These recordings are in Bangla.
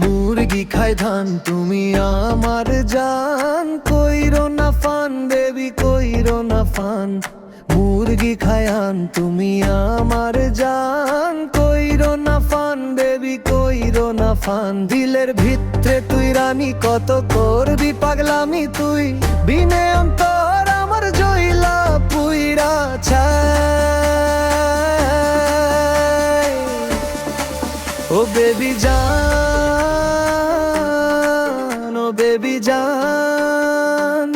মুরগি খায় ধান তুমি আমার জান, কইরো না ফান বেবি কইরো না ফান। মুরগি খায় আন তুমি আমার জান, কইরো না ফান বেবি কইরো না ফান। দিলের ভিতরে তুই রানী কত করবি পাগলামি তুই, বিনে অন্তর আমার জইলা পুইরা ছাই। ও বেবি জান, ও বেবি জান,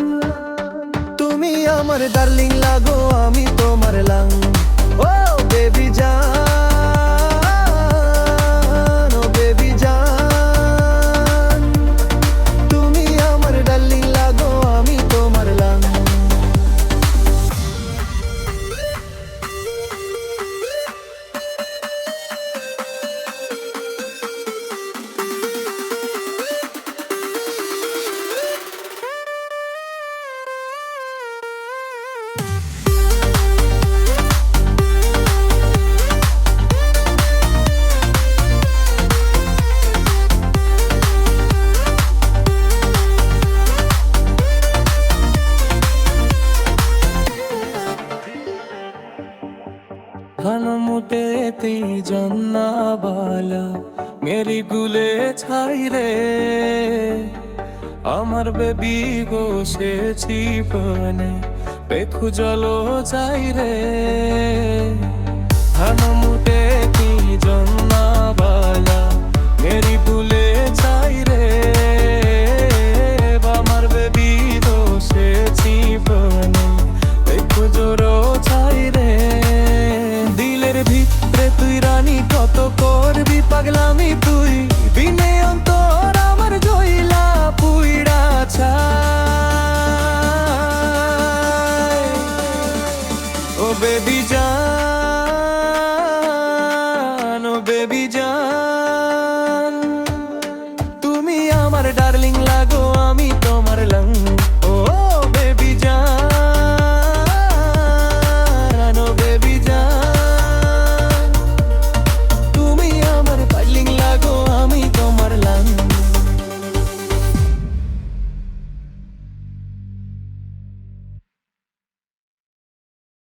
তুমি আমার ডার্লিং লাগো আমি তোমার লাং। ও বেবি জান, ও বেবি জান, তুমি আমার ডার্লিং লাগো আমি তোমার লাং। ঘনমুটে তি জন্না বালা মেরি গুলে ছাই রে, আমার বেবি গো সে জীবনে পেখু জলো চাই রে। ঘনমুটে তি জন্না বালা মেরি গুলে ছাই রে, আমার বেবি গো সে জীবনে পেখু জোরো চাই রে। দিলের ভিতরে তুই রানী কত করবি পাগলামি তুই, বিনে অন্তর আমার জইলা পুইড়া ছাই। ও বেবি জান, ও বেবি জান, তুমি আমার ডার্লিং লাগো আমি তোমার লং।